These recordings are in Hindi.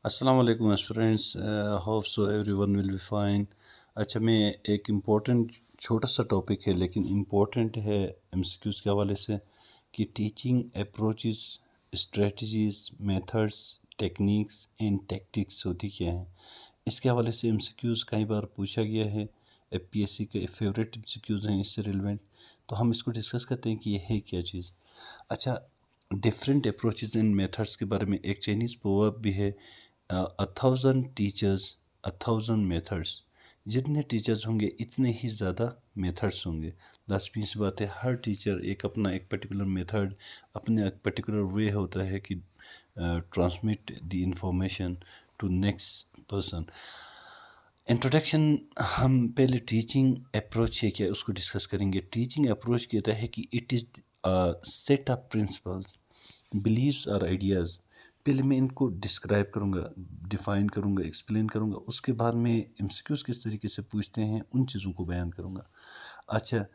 अस्सलाम वालेकुम students, hope so everyone will be fine. अच्छा, मैं एक इम्पोर्टेंट छोटा सा टॉपिक है लेकिन इम्पोर्टेंट है एमसीक्यूज़ के हवाले से कि teaching approaches, strategies, methods, techniques and tactics होती क्या हैं। इसके हवाले से एमसीक्यूज़ कई बार पूछा गया है। एपीएससी के फेवरेट एमसीक्यूज़ हैं इससे रिलेवेंट, तो हम इसको डिस्कस करते हैं कि ये है क्या चीज़। अच्छा, डिफरेंट अप्रोचेस एंड मेथड्स के बारे में एक चाइनीज़ प्रोवर्ब भी है, 1,000 टीचर्स 1,000 मेथड्स। जितने टीचर्स होंगे इतने ही ज़्यादा मेथड्स होंगे। लाजमी सी बात है, हर टीचर एक पर्टिकुलर मेथड, अपने एक पर्टिकुलर वे होता है कि transmit the information to next person. Introduction, हम पहले टीचिंग अप्रोच है क्या उसको डिस्कस करेंगे। टीचिंग अप्रोच कहता है कि it is set of principles, beliefs और आइडियाज़। पहले मैं इनको डिस्क्राइब करूँगा, डिफ़ाइन करूँगा, एक्सप्लेन करूँगा, उसके बाद मैं एमसीक्यूज़ किस तरीके से पूछते हैं उन चीज़ों को बयान करूँगा। अच्छा,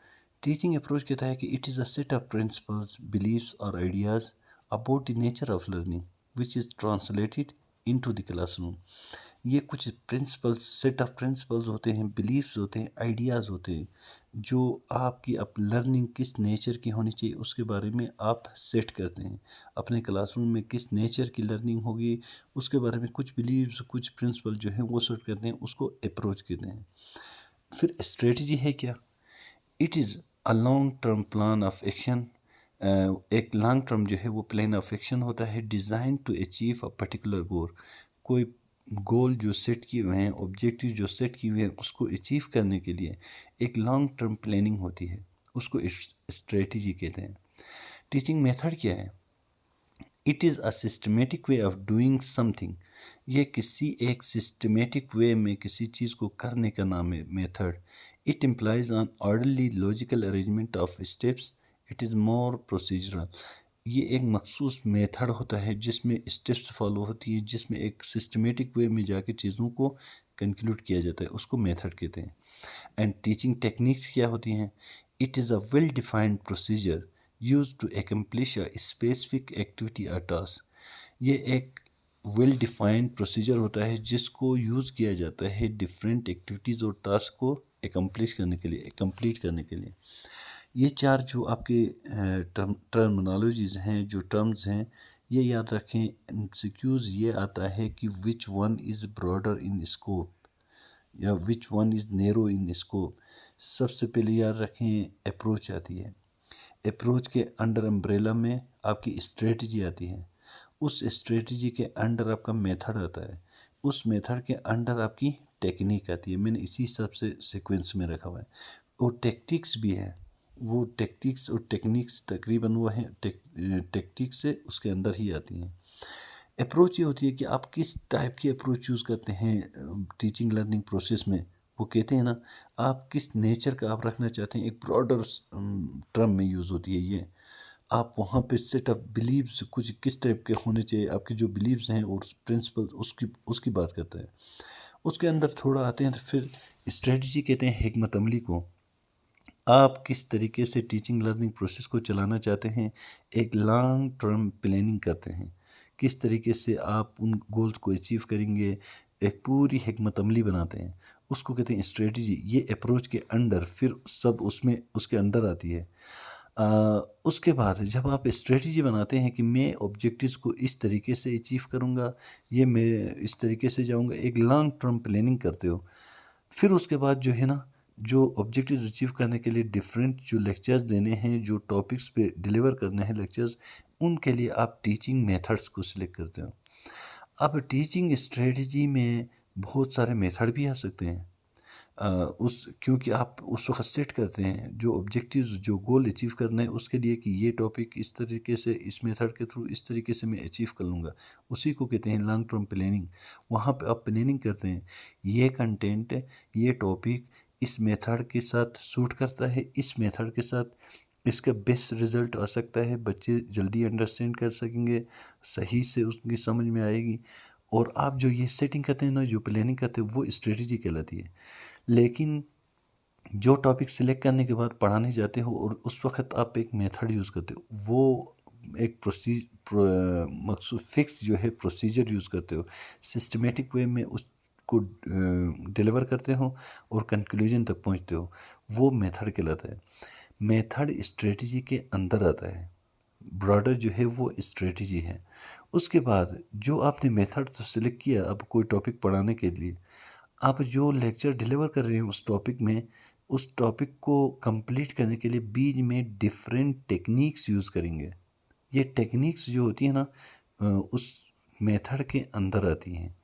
टीचिंग अप्रोच कहता है कि it is a set of principles, beliefs और ideas about the nature of learning which is translated into the classroom. ये कुछ प्रिंसिपल्स, सेट ऑफ प्रिंसिपल्स होते हैं, बिलीव्स होते हैं, आइडियाज़ होते हैं, जो आपकी अब लर्निंग किस नेचर की होनी चाहिए उसके बारे में आप सेट करते हैं। अपने क्लासरूम में किस नेचर की लर्निंग होगी उसके बारे में कुछ बिलीव्स, कुछ प्रिंसिपल जो है वो सेट करते हैं, उसको अप्रोच कहते हैं। फिर स्ट्रेटजी है क्या? It is a long term plan of action. एक लॉन्ग टर्म जो है वो प्लान ऑफ एक्शन होता है, design to achieve a particular goal. कोई गोल जो सेट किए हुए हैं, ऑब्जेक्टिव जो सेट किए हुए हैं, उसको अचीव करने के लिए एक लॉन्ग टर्म प्लानिंग होती है, उसको स्ट्रेटजी कहते हैं। टीचिंग मेथड क्या है? It is a systematic way of doing something. ये किसी एक सिस्टमेटिक वे में किसी चीज़ को करने का नाम है method. It implies on orderly logical arrangement of steps. It is more procedural. ये एक मखसूस मेथड होता है जिसमें स्टेप्स फॉलो होती है, जिसमें एक सिस्टमेटिक वे में जाके चीज़ों को कंक्लूड किया जाता है, उसको मेथड कहते हैं। एंड टीचिंग टेक्निक्स क्या होती हैं? It is a well defined procedure use to accomplish a specific activity or task। ये एक वेल डिफाइंड प्रोसीजर होता है जिसको यूज़ किया जाता है डिफरेंट एक्टिविटीज़ और टास्क को एकम्प्लिश करने के लिए, कंप्लीट करने के लिए। ये चार जो आपके टर्मिनोलॉजीज़ हैं, जो टर्म्स हैं, ये याद रखें। एमसीक्यूज़ ये आता है कि which one is broader in scope या which one is narrow in scope. सबसे पहले याद रखें अप्रोच आती है। अप्रोच के अंडर अम्ब्रेला में आपकी स्ट्रेटजी आती है। उस स्ट्रेटजी के अंडर आपका मेथड आता है। उस मेथड के अंडर आपकी टेक्निक आती है। मैंने इसी हिसाब से सीक्वेंस में रखा हुआ है। और टेक्टिक्स भी है। वो टेक्टिक्स और टेक्निक्स तकरीबन वो हैं, टेक्टिक्स से उसके अंदर ही आती हैं। अप्रोच ये होती है कि आप किस टाइप की अप्रोच यूज़ करते हैं टीचिंग लर्निंग प्रोसेस में। वो कहते हैं ना, आप किस नेचर का आप रखना चाहते हैं, एक ब्रॉडर टर्म में यूज़ होती है ये। आप वहाँ पे सेट ऑफ बिलीव्स कुछ किस टाइप के होने चाहिए, आपके जो बिलीव्स हैं और प्रिंसिपल्स, उसकी उसकी बात करते हैं। उसके अंदर थोड़ा आते हैं तो फिर स्ट्रेटजी कहते हैं हिकमत अमली को। आप किस तरीके से टीचिंग लर्निंग प्रोसेस को चलाना चाहते हैं, एक लॉन्ग टर्म प्लानिंग करते हैं। किस तरीके से आप उन गोल्स को अचीव करेंगे, एक पूरी हिकमत अमली बनाते हैं, उसको कहते हैं स्ट्रेटजी। ये अप्रोच के अंडर फिर सब उसमें उसके अंदर आती है। उसके बाद जब आप स्ट्रेटजी बनाते हैं कि मैं ऑब्जेक्टिव्स को इस तरीके से अचीव करूँगा, ये मैं इस तरीके से जाऊँगा, एक लॉन्ग टर्म प्लानिंग करते हो। फिर उसके बाद जो है ना, जो ऑब्जेक्टिव्स अचीव करने के लिए डिफरेंट जो लेक्चर्स देने हैं, जो टॉपिक्स पे डिलीवर करने हैं लेक्चर्स, उनके लिए आप टीचिंग मेथड्स को सिलेक्ट करते हो। अब टीचिंग स्ट्रेटजी में बहुत सारे मेथड भी आ सकते हैं। उस क्योंकि आप उस वक्त सेट करते हैं जो ऑब्जेक्टिव्स, जो गोल अचीव करना है उसके लिए कि ये टॉपिक इस तरीके से, इस मेथड के थ्रू इस तरीके से मैं अचीव कर लूँगा। उसी को कहते हैं लॉन्ग टर्म प्लानिंग। वहाँ पे आप प्लानिंग करते हैं, ये कंटेंट, ये टॉपिक इस मेथड के साथ सूट करता है, इस मेथड के साथ इसका बेस्ट रिज़ल्ट आ सकता है, बच्चे जल्दी अंडरस्टैंड कर सकेंगे, सही से उसकी समझ में आएगी। और आप जो ये सेटिंग करते हैं ना, जो प्लानिंग करते हैं, वो स्ट्रेटजी कहलाती है। लेकिन जो टॉपिक सिलेक्ट करने के बाद पढ़ाने जाते हो और उस वक्त आप एक मेथड यूज़ करते हो, वो एक मखसूस फिक्स जो है प्रोसीजर यूज़ करते हो, सिस्टमेटिक वे में उसको डिलीवर करते हो और कंक्लूजन तक पहुंचते हो, वो मेथड कहलाता है। मेथड स्ट्रेटजी के अंदर आता है, ब्रॉडर जो है वो स्ट्रेटजी है। उसके बाद जो आपने मेथड तो सिलेक्ट किया, अब कोई टॉपिक पढ़ाने के लिए आप जो लेक्चर डिलीवर कर रहे हैं उस टॉपिक में, उस टॉपिक को कंप्लीट करने के लिए बीच में डिफरेंट टेक्निक्स यूज़ करेंगे। ये टेक्निक्स जो होती है ना उस मेथड के अंदर आती हैं।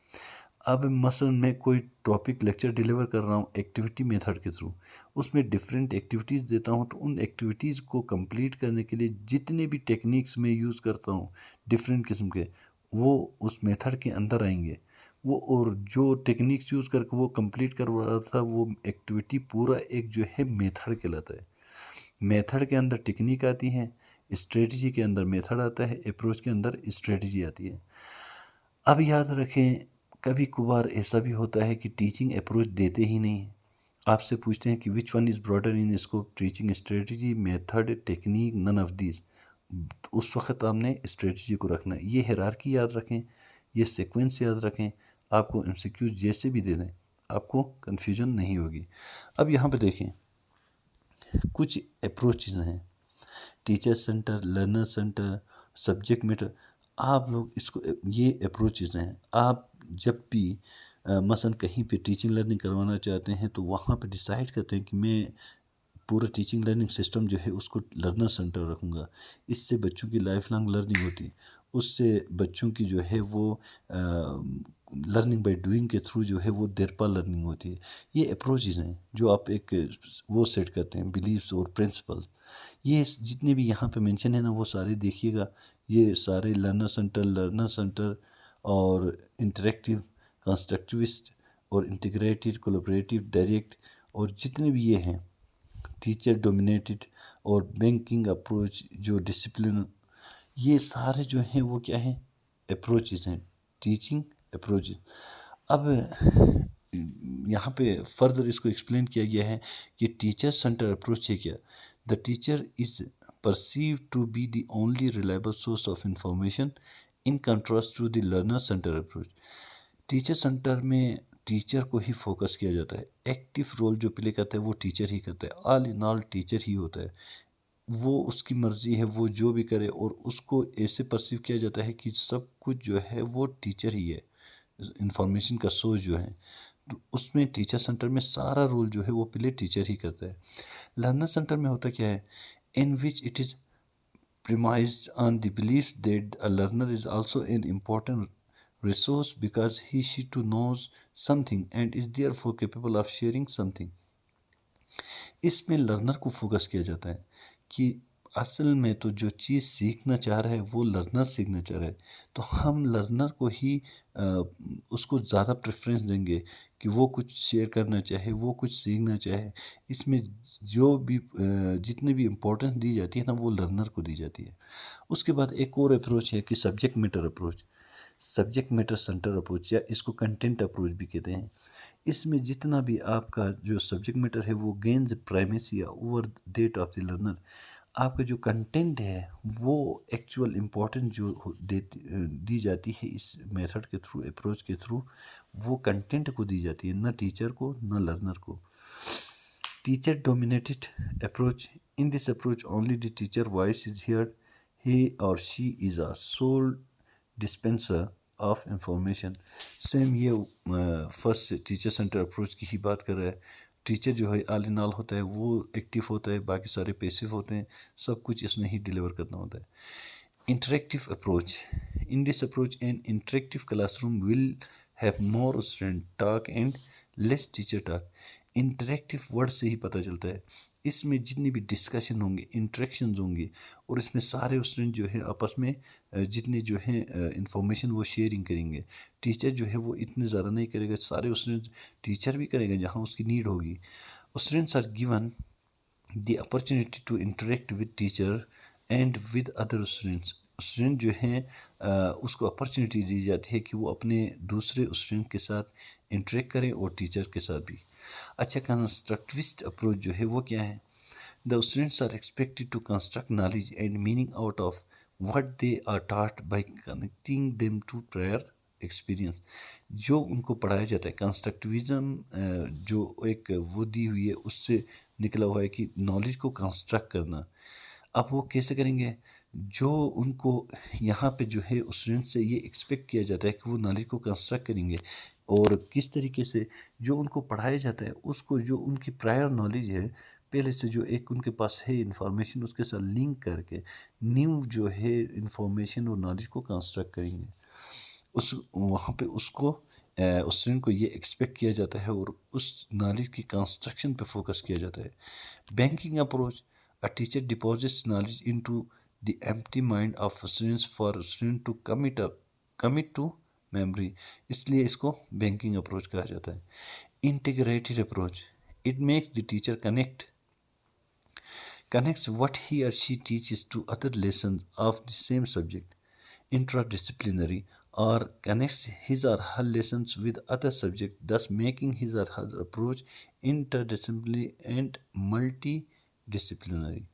अब मसलन मैं कोई टॉपिक लेक्चर डिलीवर कर रहा हूँ एक्टिविटी मेथड के थ्रू, उसमें डिफरेंट एक्टिविटीज़ देता हूँ, तो उन एक्टिविटीज़ को कंप्लीट करने के लिए जितने भी टेक्निक्स मैं यूज़ करता हूँ डिफरेंट किस्म के, वो उस मेथड के अंदर आएंगे। वो और जो टेक्निक्स यूज़ करके वो कंप्लीट करवा रहा था, वो एक्टिविटी पूरा एक जो है मेथड कहलाता है। मेथड के अंदर टेक्निक आती है, स्ट्रेटजी के अंदर मेथड आता है, अप्रोच के अंदर स्ट्रेटजी आती है। अब याद रखें, कभी कभार ऐसा भी होता है कि टीचिंग अप्रोच देते ही नहीं, आपसे पूछते हैं कि which one is broader in scope, teaching strategy, method, technique, none of these. उस वक्त आपने स्ट्रेटजी को रखना है। ये हायरार्की याद रखें, ये सीक्वेंस याद रखें, आपको एमसीक्यू जैसे भी दे दें आपको कन्फ्यूजन नहीं होगी। अब यहाँ पे देखें कुछ अप्रोचेज हैं, teacher centre, learner centre, subject matter. आप लोग इसको, ये अप्रोचेज हैं। आप जब भी मसलन कहीं पे टीचिंग लर्निंग करवाना चाहते हैं तो वहाँ पे डिसाइड करते हैं कि मैं पूरा टीचिंग लर्निंग सिस्टम जो है उसको लर्नर सेंटर रखूँगा। इससे बच्चों की लाइफ लॉन्ग लर्निंग होती है, उससे बच्चों की जो है वो लर्निंग बाय डूइंग के थ्रू जो है वो देरपा लर्निंग होती है। ये अप्रोचेज हैं जो आप एक वो सेट करते हैं, बिलीव्स और प्रिंसिपल्स। ये जितने भी यहाँ पे मेंशन है ना वो सारे देखिएगा, ये सारे लर्नर सेंटर और इंटरेक्टिव, कंस्ट्रक्टिविस्ट और इंटीग्रेटेड, कोलैबोरेटिव, डायरेक्ट, और जितने भी ये हैं टीचर डोमिनेटेड और बैंकिंग अप्रोच, जो डिसिप्लिन, ये सारे जो हैं वो क्या हैं, अप्रोचेस हैं, टीचिंग अप्रोचेस। अब यहाँ पे फर्दर इसको एक्सप्लेन किया गया है कि टीचर सेंटर अप्रोच है क्या। The teacher is perceive to be the only reliable source of information in contrast to the learner centre approach. Teacher centre में टीचर को ही फोकस किया जाता है, एक्टिव रोल जो प्ले करता है वो टीचर ही करता है, ऑल इन ऑल टीचर ही होता है। वो उसकी मर्ज़ी है, वो जो भी करे, और उसको ऐसे परसीव किया जाता है कि सब कुछ जो है वो टीचर ही है, इंफॉर्मेशन का सोर्स जो है। तो उसमें टीचर सेंटर में सारा रोल जो है वो प्ले टीचर ही करता है। लर्नर सेंटर में होता क्या है, in which it is premised on the belief that a learner is also an important resource because she too knows something and is therefore capable of sharing something। इसमें लर्नर को फोकस किया जाता है कि असल में तो जो चीज़ सीखना चाह रहा है वो लर्नर सीखना चाह रहा है, तो हम लर्नर को ही उसको ज़्यादा प्रेफरेंस देंगे कि वो कुछ शेयर करना चाहे, वो कुछ सीखना चाहे। इसमें जो भी जितनी भी इम्पोर्टेंस दी जाती है ना वो लर्नर को दी जाती है। उसके बाद एक और अप्रोच है कि subject matter approach, subject matter centre approach, या इसको कंटेंट अप्रोच भी कहते हैं। इसमें जितना भी आपका जो सब्जेक्ट मैटर है वो gains primacy over that of the learner. आपका जो कंटेंट है वो एक्चुअल इम्पोर्टेंट जो दी जाती है इस मेथड के थ्रू, अप्रोच के थ्रू, वो कंटेंट को दी जाती है, न टीचर को न लर्नर को। Teacher dominated approach, in this approach only the teacher voice is heard, he or she is a sole dispenser of information. Same ये फर्स्ट टीचर सेंटर अप्रोच की ही बात कर रहा है। टीचर जो है ऑल इन ऑल होता है, वो एक्टिव होता है, बाकी सारे पैसिव होते हैं, सब कुछ इसने ही डिलीवर करना होता है। Interactive approach, in this approach N interactive classroom will have more student talk and less teacher talk. Interactive word से ही पता चलता है, इसमें जितनी भी डिस्कशन होंगे, इंटरेक्शंस होंगे, और इसमें सारे स्टूडेंट जो है आपस में जितने जो है इंफॉर्मेशन वो शेयरिंग करेंगे। टीचर जो है वो इतने ज़्यादा नहीं करेगा, सारे स्टूडेंट टीचर भी करेंगे जहाँ उसकी नीड होगी। Students are given the opportunity to interact with teacher and with other students. Student जो हैं उसको अपॉर्चुनिटी दी जाती है कि वो अपने दूसरे स्टूडेंट के साथ इंटरेक्ट करें और टीचर के साथ भी। अच्छा, कंस्ट्रक्टिविस्ट अप्रोच जो है वो क्या है, the students are expected to construct knowledge and meaning out of what they are taught by connecting them to prior experience. जो उनको पढ़ाया जाता है कंस्ट्रक्टिविज्म जो एक वो दी हुई है उससे निकला हुआ है कि नॉलेज को कंस्ट्रक्ट करना। अब वो कैसे करेंगे? जो उनको यहाँ पे जो है स्टूडेंट से ये एक्सपेक्ट किया जाता है कि वो नॉलेज को कंस्ट्रक्ट करेंगे, और किस तरीके से जो उनको पढ़ाया जाता है उसको जो उनकी प्रायर नॉलेज है पहले से जो एक उनके पास है इंफॉर्मेशन उसके साथ लिंक करके न्यू जो है इंफॉर्मेशन और नॉलेज को कंस्ट्रक्ट करेंगे। उस वहाँ पे उसको उस स्टूडेंट को ये एक्सपेक्ट किया जाता है और उस नॉलेज की कंस्ट्रक्शन पे फोकस किया जाता है। Banking approach, a teacher deposits knowledge into the empty mind of students for student to commit to memory, इसलिए इसको बैंकिंग अप्रोच कहा जाता है। Integrated approach, it makes the teacher connects what he or she teaches to other lessons of the same subject, interdisciplinary, or connects his or her lessons with other subjects, thus making his or her approach interdisciplinary and multidisciplinary।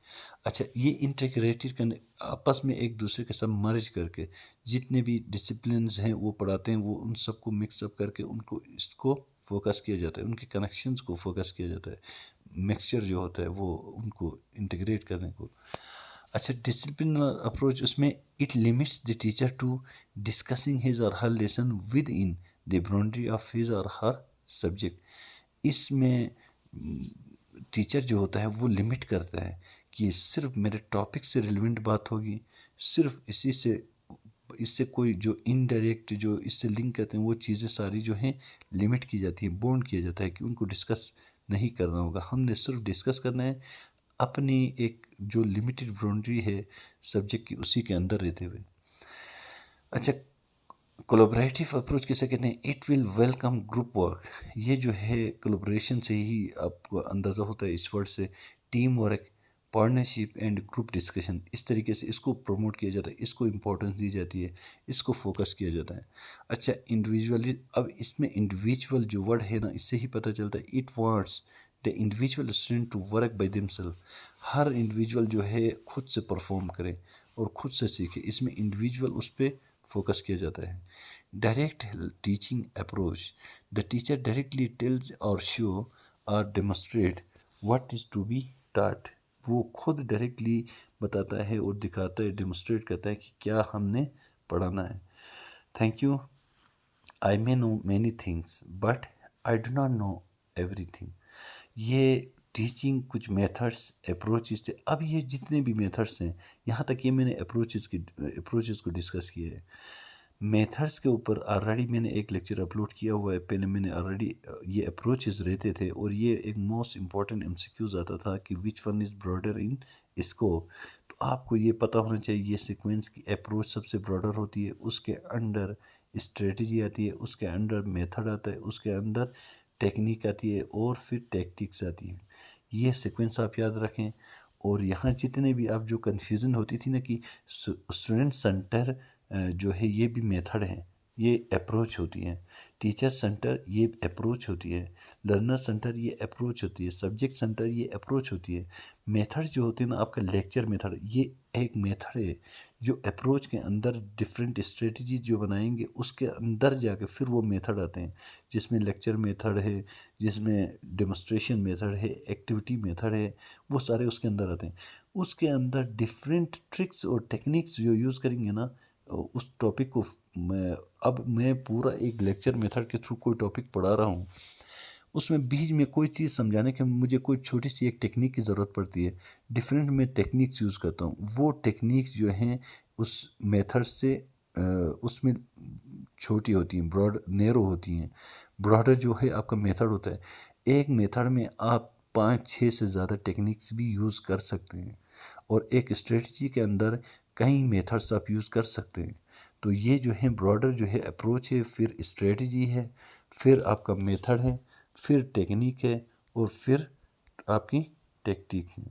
अच्छा, ये इंटीग्रेटेड करने आपस में एक दूसरे के साथ मर्ज करके जितने भी डिसिप्लिन्स हैं वो पढ़ाते हैं, वो उन सबको मिक्सअप करके उनको इसको फोकस किया जाता है, उनके कनेक्शंस को फोकस किया जाता है, मिक्सचर जो होता है वो उनको इंटीग्रेट करने को। अच्छा, डिसिप्लिनर अप्रोच उसमें it limits the teacher to discussing his or her lesson within the boundary of his or her subject. इसमें टीचर जो होता है वो लिमिट करता है कि सिर्फ मेरे टॉपिक से रिलेवेंट बात होगी, सिर्फ इससे कोई जो इनडायरेक्ट जो इससे लिंक करते हैं वो चीज़ें सारी जो हैं लिमिट की जाती है, बॉन्ड किया जाता है कि उनको डिस्कस नहीं करना होगा, हमने सिर्फ डिस्कस करना है अपनी एक जो लिमिटेड बाउंड्री है सब्जेक्ट की उसी के अंदर रहते हुए। अच्छा, कोलैबोरेटिव अप्रोच किसे कहते हैं? It will welcome group work, ये जो है कोलैबोरेशन से ही आपको अंदाज़ा होता है इस वर्ड से, team work, partnership and group discussion, इस तरीके से इसको प्रमोट किया जाता है, इसको इम्पोर्टेंस दी जाती है, इसको फोकस किया जाता है। अच्छा, इंडिविजुअली, अब इसमें इंडिविजुअल जो वर्ड है ना इससे ही पता चलता है, it wants the individual student to work by themselves, हर इंडिविजुअल जो है खुद से परफॉर्म करे और खुद से सीखे, इसमें इंडिविजुअल उस पर फोकस किया जाता है। Direct teaching approach, the teacher directly tells और शो और demonstrate what is to be taught, वो खुद डायरेक्टली बताता है और दिखाता है, डेमोस्ट्रेट करता है कि क्या हमने पढ़ाना है। Thank you. I may know many things but I do not know everything. ये टीचिंग कुछ मेथड्स अप्रोचेस थे। अब ये जितने भी मेथड्स हैं, यहाँ तक ये मैंने अप्रोचेस को डिस्कस किया है। मेथड्स के ऊपर ऑलरेडी मैंने एक लेक्चर अपलोड किया हुआ है, पहले मैंने ऑलरेडी ये अप्रोचेस रहते थे और ये एक मोस्ट इम्पॉर्टेंट एमसीक्यूज आता था कि which one is broader in scope. तो आपको ये पता होना चाहिए ये सीक्वेंस की अप्रोच सबसे ब्रॉडर होती है, उसके अंडर स्ट्रेटजी आती है, उसके अंडर मेथड आता है, उसके अंदर टेक्निक आती है और फिर टैक्टिक्स आती है। ये सीक्वेंस आप याद रखें। और यहाँ जितने भी आप जो कन्फ्यूज़न होती थी ना कि स्टूडेंट सेंटर जो है ये भी मेथड है, ये अप्रोच होती है। टीचर सेंटर ये अप्रोच होती है, लर्नर सेंटर ये अप्रोच होती है, सब्जेक्ट सेंटर ये अप्रोच होती है। मेथड जो होती है ना आपका लेक्चर मेथड, ये एक मेथड है जो अप्रोच के अंदर डिफरेंट स्ट्रेटजी जो बनाएंगे उसके अंदर जाके फिर वो मेथड आते हैं, जिसमें लेक्चर मेथड है, जिसमें डेमोस्ट्रेशन मेथड है, एक्टिविटी मेथड है, वो सारे उसके अंदर आते हैं। उसके अंदर डिफरेंट ट्रिक्स और टेक्निक्स जो यूज़ करेंगे ना उस टॉपिक को मैं पूरा एक लेक्चर मेथड के थ्रू कोई टॉपिक पढ़ा रहा हूँ, उसमें बीच में कोई चीज़ समझाने के मुझे कोई छोटी सी एक टेक्निक की ज़रूरत पड़ती है, डिफरेंट मैं टेक्निक्स यूज़ करता हूँ। वो टेक्निक्स जो हैं उस मेथड से उसमें छोटी होती हैं, ब्रॉड नैरो होती हैं। ब्रॉडर जो है आपका मेथड होता है, एक मेथड में आप 5-6 से ज़्यादा टेक्निक्स भी यूज़ कर सकते हैं और एक स्ट्रेटजी के अंदर कई मेथड्स आप यूज़ कर सकते हैं। तो ये जो है ब्रॉडर जो है अप्रोच है, फिर स्ट्रेटजी है, फिर आपका मेथड है, फिर टेक्निक है और फिर आपकी टैक्टिक है।